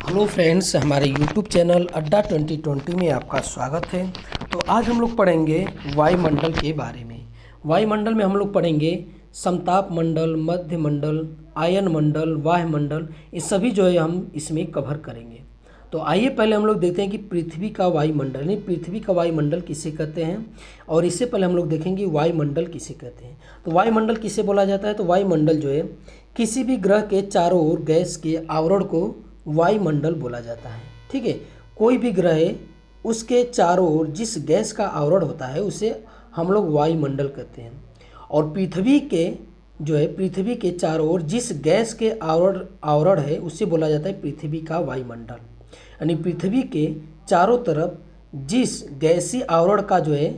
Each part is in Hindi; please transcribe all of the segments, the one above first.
हेलो फ्रेंड्स, हमारे यूट्यूब चैनल अड्डा 2020 में आपका स्वागत है। तो आज हम लोग पढ़ेंगे वायुमंडल के बारे में। वायुमंडल में हम लोग पढ़ेंगे समताप मंडल, मध्य मंडल, आयन मंडल, वायुमंडल, ये सभी जो है हम इसमें कवर करेंगे। तो आइए पहले हम लोग देखते हैं कि पृथ्वी का वायुमंडल, यानी पृथ्वी का वायुमंडल किसे कहते हैं, और इससे पहले हम लोग देखेंगे वायुमंडल किसे कहते हैं। तो वायुमंडल किसे बोला जाता है? तो वायुमंडल जो है किसी भी ग्रह के चारों ओर गैस के आवरण को वायुमंडल बोला जाता है। ठीक है, कोई भी ग्रह है उसके चारों ओर जिस गैस का आवरण होता है उसे हम लोग वायुमंडल कहते हैं। और पृथ्वी के जो है पृथ्वी के चारों ओर जिस गैस के आवरण है उसे बोला जाता है पृथ्वी का वायुमंडल। यानी पृथ्वी के चारों तरफ जिस गैसीय आवरण का जो है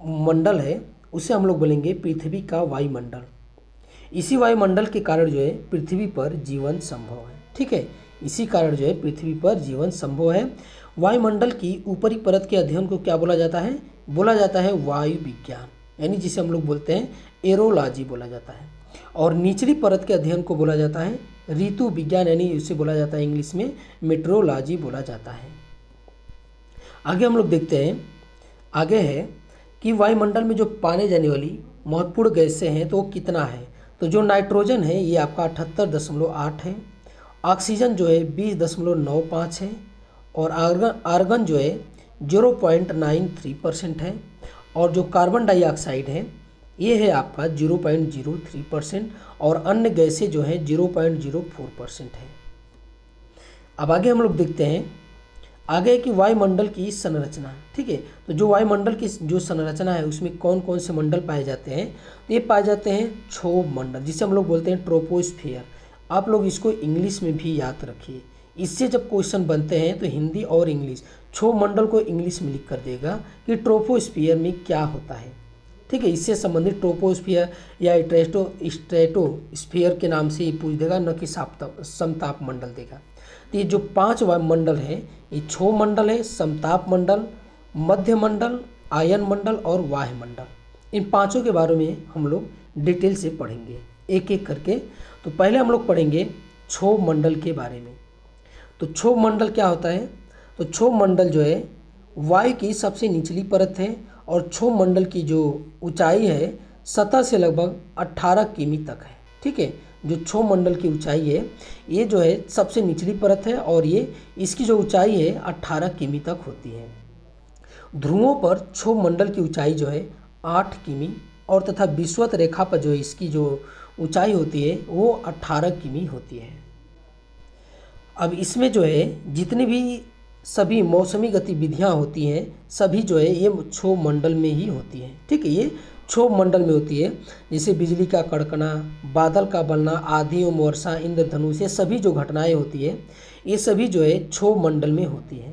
मंडल है उसे हम लोग बोलेंगे पृथ्वी का वायुमंडल। इसी वायुमंडल के कारण जो है पृथ्वी पर जीवन संभव है। ठीक है, इसी कारण जो है पृथ्वी पर जीवन संभव है। वायुमंडल की ऊपरी परत के अध्ययन को क्या बोला जाता है? बोला जाता है वायु विज्ञान, यानी जिसे हम लोग बोलते हैं एरोलॉजी बोला जाता है। और निचली परत के अध्ययन को बोला जाता है ऋतु विज्ञान, यानी इसे बोला जाता है इंग्लिश में मेट्रोलॉजी बोला जाता है। आगे हम लोग देखते हैं, आगे है कि वायुमंडल में जो पाने जाने वाली महत्वपूर्ण गैसें हैं तो वो कितना है। तो जो नाइट्रोजन है ये आपका 78.8 है, ऑक्सीजन जो है 20.95 है, और आर्गन जो है 0.93% है, और जो कार्बन डाइऑक्साइड है ये है आपका 0.03%, और अन्य गैसें जो हैं 0.04% है। अब आगे हम लोग देखते हैं, आगे कि वायुमंडल की संरचना। ठीक है, तो जो वायुमंडल की जो संरचना है उसमें कौन कौन से मंडल पाए जाते हैं? तो ये पाए जाते हैं क्षोभ मंडल, जिसे हम लोग बोलते हैं ट्रोपोस्फियर। आप लोग इसको इंग्लिश में भी याद रखिए, इससे जब क्वेश्चन बनते हैं तो हिंदी और इंग्लिश, क्षोभ मंडल को इंग्लिश में लिख कर देगा कि में क्या होता है। ठीक है, इससे संबंधित ट्रोपोस्फियर या स्ट्रेटोस्फियर के नाम से ही पूछ देगा, न कि समताप मंडल देगा। तो ये जो 5 वायुमंडल है ये क्षोभ मंडल है, समताप मंडल, मध्य मंडल, आयन मंडल और वायुमंडल। इन पांचों के बारे में हम लोग डिटेल से पढ़ेंगे एक एक करके। तो पहले हम लोग पढ़ेंगे क्षोभ मंडल के बारे में। तो क्षोभ मंडल क्या होता है? तो क्षोभ मंडल जो है वायु की सबसे निचली परत है, और क्षोभ मंडल की जो ऊंचाई है सतह से लगभग 18 किमी तक है। ठीक है, जो क्षोभ मंडल की ऊंचाई है ये जो है सबसे निचली परत है, और ये इसकी जो ऊंचाई है 18 किमी तक होती है। ध्रुवों पर क्षोभ मंडल की ऊंचाई जो है 8 किमी, और तथा विषुवत रेखा पर जो इसकी जो ऊंचाई होती है वो 18 किमी होती है। अब इसमें जो है जितनी भी सभी मौसमी गतिविधियां होती हैं सभी जो है ये क्षोभ मंडल में ही होती हैं। ठीक है, ये क्षोभ मंडल में होती है, जैसे बिजली का कड़कना, बादल का बनना, आंधी एवं वर्षा, इंद्रधनुष, ये सभी जो घटनाएं होती है ये सभी जो है क्षोभ मंडल में होती है।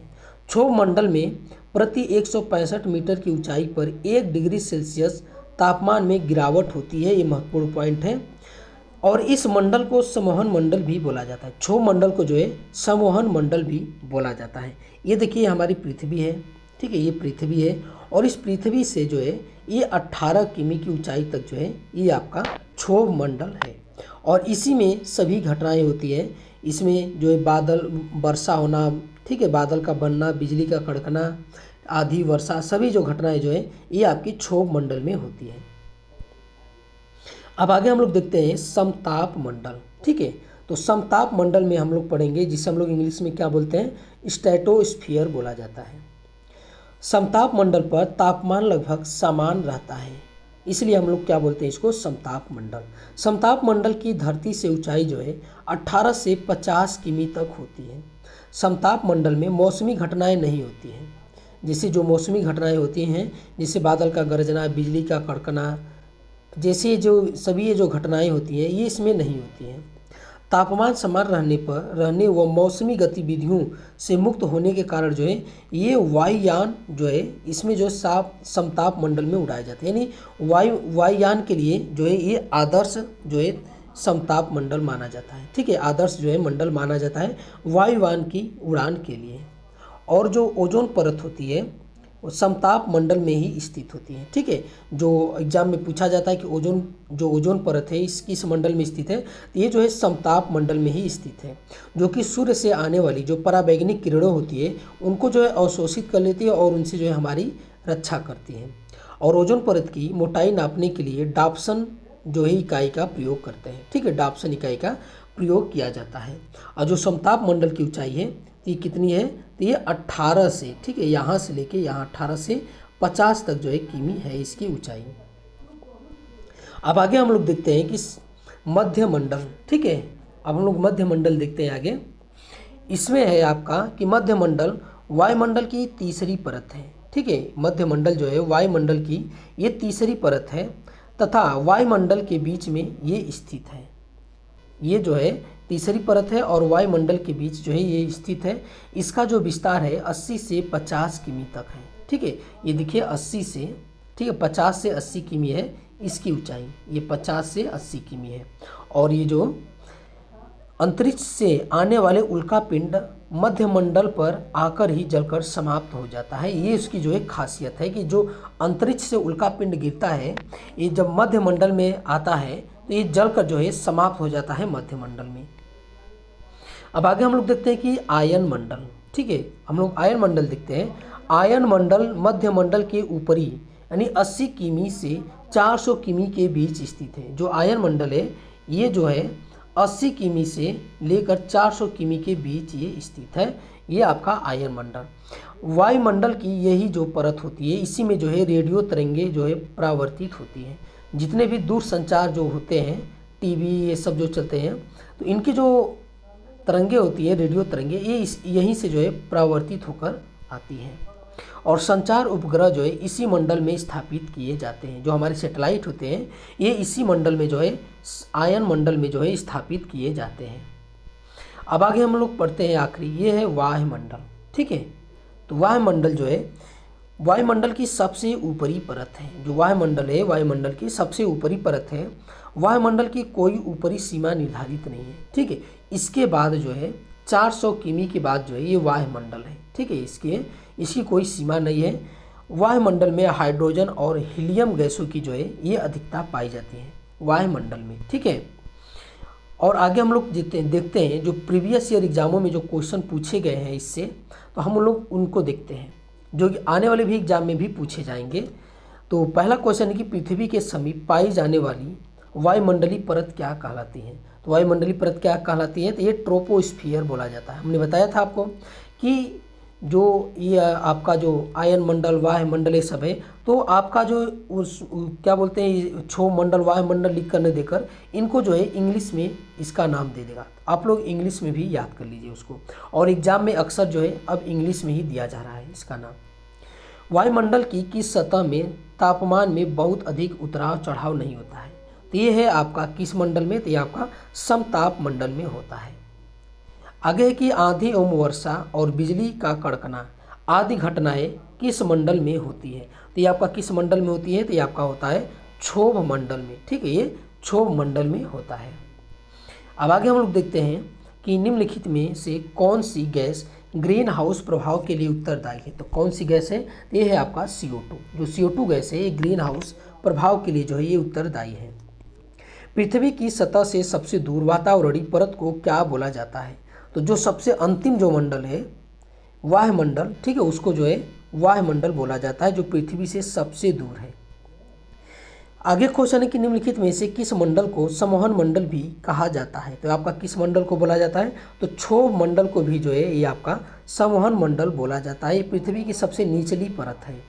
क्षोभ मंडल में प्रति 165 मीटर की ऊंचाई पर 1 डिग्री सेल्सियस तापमान में गिरावट होती है, ये महत्वपूर्ण पॉइंट है। और इस मंडल को संवहन मंडल भी बोला जाता है। क्षोभ मंडल को जो है संवहन मंडल भी बोला जाता है। ये देखिए हमारी पृथ्वी है। ठीक है, ये पृथ्वी है, और इस पृथ्वी से जो है ये 18 किमी की ऊंचाई तक जो है ये आपका क्षोभ मंडल है, और इसी में सभी घटनाएं होती है। इसमें जो है बादल, वर्षा होना, ठीक है, बादल का बनना, बिजली का कड़कना, आधी वर्षा, सभी जो घटनाएं जो है ये आपकी क्षोभ मंडल में होती है। अब आगे हम लोग देखते हैं समताप मंडल। ठीक है, तो समताप मंडल में हम लोग पढ़ेंगे जिसे हम लोग इंग्लिश में क्या बोलते हैं? स्ट्रेटोस्फियर बोला जाता है। समताप मंडल पर तापमान लगभग समान रहता है, इसलिए हम लोग क्या बोलते हैं इसको? समताप मंडल। समताप मंडल की धरती से ऊंचाई जो है 18 से 50 किमी तक होती है। समताप मंडल में मौसमी घटनाएं नहीं होती हैं, जैसे जो मौसमी घटनाएं होती हैं जैसे बादल का गरजना, बिजली का कड़कना, जैसे जो सभी ये जो घटनाएं होती हैं ये इसमें नहीं होती हैं। तापमान समान रहने व मौसमी गतिविधियों से मुक्त होने के कारण जो है ये वायुयान जो है इसमें जो साफ समताप मंडल में उड़ाए जाते हैं, यानी वायुयान के लिए जो है ये आदर्श जो है समताप मंडल माना जाता है। ठीक है, आदर्श जो है मंडल माना जाता है वायुयान की उड़ान के लिए। और जो ओजोन परत होती है वो समताप मंडल में ही स्थित होती हैं। ठीक है, जो एग्जाम में पूछा जाता है कि ओजोन परत है इस किस मंडल में स्थित है, तो ये जो है समताप मंडल में ही स्थित है, जो कि सूर्य से आने वाली जो पराबैंगनी किरणें होती है उनको जो है अवशोषित कर लेती है और उनसे जो है हमारी रक्षा करती है। और ओजोन परत की मोटाई नापने के लिए डाप्सन जो है इकाई का प्रयोग करते हैं। ठीक है, डाप्सन इकाई का प्रयोग किया जाता है। और जो समताप मंडल की ऊंचाई है तो ये कितनी है, तो ये 18 से, ठीक है, यहाँ से लेके यहाँ 18 से 50 तक जो है किमी है इसकी ऊंचाई। अब आगे हम लोग देखते हैं कि मध्य मंडल। ठीक है, अब हम लोग मध्य मंडल देखते हैं आगे। इसमें है आपका कि मध्य मंडल वायुमंडल की तीसरी परत है। ठीक है, मध्य मंडल जो है वायुमंडल की ये तीसरी परत है तथा वायुमंडल के बीच में ये स्थित है। ये जो है तीसरी परत है और वायुमंडल के बीच जो है ये स्थित है। इसका जो विस्तार है 80 से 50 किमी तक है। ठीक है, ये देखिए 80 से, ठीक है, 50 से 80 किमी है इसकी ऊंचाई, ये 50 से 80 किमी है। और ये जो अंतरिक्ष से आने वाले उल्का पिंड मध्य मंडल पर आकर ही जलकर समाप्त हो जाता है। ये इसकी जो है खासियत है कि जो अंतरिक्ष से उल्का पिंड गिरता है ये जब मध्य मंडल में आता है तो ये जलकर जो है समाप्त हो जाता है मध्य मंडल में। अब आगे हम लोग देखते हैं कि आयन मंडल। ठीक है, हम लोग आयन मंडल देखते हैं। आयन मंडल मध्य मंडल के ऊपरी यानी 80 किमी से 400 किमी के बीच स्थित है। जो आयन मंडल है ये जो है 80 किमी से लेकर 400 किमी के बीच ये स्थित है। ये आपका आयन मंडल। वायुमंडल की यही जो परत होती है इसी में जो है रेडियो तरंगे जो है परावर्तित होती हैं। जितने भी दूर संचार जो होते हैं, टीवी ये सब जो चलते हैं, तो इनकी जो तरंगे होती है रेडियो तरंगे ये यहीं से जो है परावर्तित होकर आती हैं। और संचार उपग्रह जो है इसी मंडल में स्थापित किए जाते हैं। जो हमारे सैटेलाइट होते हैं ये इसी मंडल में जो है आयन मंडल में जो है स्थापित किए जाते हैं। अब आगे हम लोग पढ़ते हैं आखिरी, ये है वायुमंडल। ठीक है, तो वायुमंडल जो है वायुमंडल की सबसे ऊपरी परत है। जो वायुमंडल है वायुमंडल की सबसे ऊपरी परत है। वायुमंडल की कोई ऊपरी सीमा निर्धारित नहीं है। ठीक है, इसके बाद जो है 400 किमी के बाद जो है ये वायुमंडल है। ठीक है, इसकी कोई सीमा नहीं है। वायुमंडल में हाइड्रोजन और हीलियम गैसों की जो है ये अधिकता पाई जाती है वायुमंडल में। ठीक है, और आगे हम लोग देखते हैं जो प्रीवियस ईयर एग्जामों में जो क्वेश्चन पूछे गए हैं इससे, तो हम लोग उनको देखते हैं जो कि आने वाले भी एग्जाम में भी पूछे जाएंगे। तो पहला क्वेश्चन है कि पृथ्वी के समीप पाई जाने वाली वायुमंडलीय परत क्या कहलाती है। तो वायुमंडलीय परत क्या कहलाती है, तो ये ट्रोपोस्फियर बोला जाता है। हमने बताया था आपको कि जो ये आपका जो आयन मंडल वायुमंडल ये सब है, तो आपका जो उस क्या बोलते हैं क्षोभ मंडल वायुमंडल लिख कर नहीं देकर इनको जो है इंग्लिश में इसका नाम दे देगा। आप लोग इंग्लिश में भी याद कर लीजिए उसको, और एग्जाम में अक्सर जो है अब इंग्लिश में ही दिया जा रहा है इसका नाम। वायुमंडल की किस सतह में तापमान में बहुत अधिक उतराव चढ़ाव नहीं होता है, तो ये है आपका किस मंडल में, तो ये आपका समताप मंडल में होता है। आगे है कि आंधी एवं वर्षा और बिजली का कड़कना आदि घटनाएं किस मंडल में होती है, तो ये आपका किस मंडल में होती है, तो ये आपका होता है क्षोभ मंडल में। ठीक है, ये क्षोभ मंडल में होता है। अब आगे हम लोग देखते हैं कि निम्नलिखित में से कौन सी गैस ग्रीन हाउस प्रभाव के लिए उत्तरदायी है। तो कौन सी गैस है, तो ये है आपका CO2। जो CO2 गैस है ये ग्रीन हाउस प्रभाव के लिए जो है ये उत्तरदायी है। पृथ्वी की सतह से सबसे दूर वातावरणीय परत को क्या बोला जाता है, तो जो सबसे अंतिम जो मंडल है वायुमंडल, ठीक है, उसको जो है वायुमंडल बोला जाता है जो पृथ्वी से सबसे दूर है। आगे क्वेश्चन है कि निम्नलिखित में से किस मंडल को संवहन मंडल भी कहा जाता है, तो आपका किस मंडल को बोला जाता है, तो क्षोभ मंडल को भी जो है ये आपका संवहन मंडल बोला जाता है। ये पृथ्वी की सबसे निचली परत है।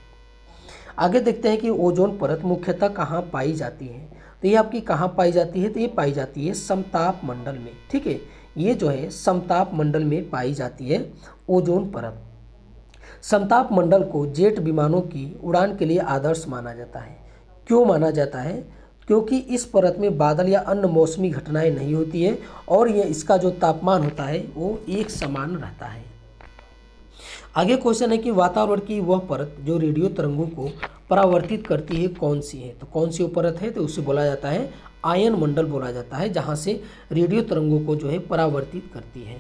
आगे देखते हैं कि ओजोन परत मुख्यतः कहाँ पाई जाती है, तो ये आपकी कहाँ पाई जाती है, तो ये पाई जाती है समताप मंडल में। ठीक है, ये जो है समताप मंडल में पाई जाती है ओजोन परत। समताप मंडल को जेट विमानों की उड़ान के लिए आदर्श माना जाता है। क्यों माना जाता है, क्योंकि इस परत में बादल या अन्य मौसमी घटनाएं नहीं होती है और ये इसका जो तापमान होता है वो एक समान रहता है। आगे क्वेश्चन है कि वातावरण की वह परत जो रेडियो तरंगों को परावर्तित करती है कौन सी है, तो कौन सी वो परत है, तो उसे बोला जाता है आयन मंडल बोला जाता है, जहाँ से रेडियो तरंगों को जो है परावर्तित करती है।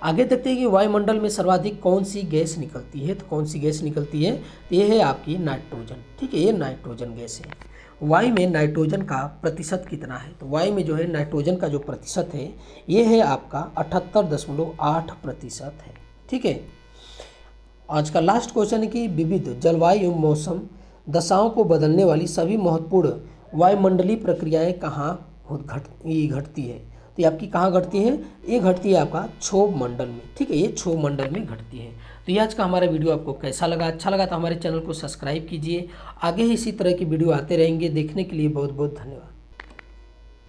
आगे देखते हैं कि वायुमंडल में सर्वाधिक कौन सी गैस निकलती है। तो कौन सी गैस निकलती है, तो ये है आपकी नाइट्रोजन। ठीक है, ये नाइट्रोजन गैस है। वायु में नाइट्रोजन का प्रतिशत कितना है, तो वायु में जो है नाइट्रोजन का जो प्रतिशत है ये है आपका 78.8% है। ठीक है, आज का लास्ट क्वेश्चन है कि विविध जलवायु एवं मौसम दशाओं को बदलने वाली सभी महत्वपूर्ण वायुमंडलीय प्रक्रियाएं कहाँ घटती है। तो ये आपकी कहाँ घटती है, ये घटती है आपका क्षोभ मंडल में। ठीक है, ये क्षोभ मंडल में घटती है। तो ये आज का हमारा वीडियो आपको कैसा लगा, अच्छा लगा तो हमारे चैनल को सब्सक्राइब कीजिए। आगे इसी तरह की वीडियो आते रहेंगे। देखने के लिए बहुत बहुत धन्यवाद।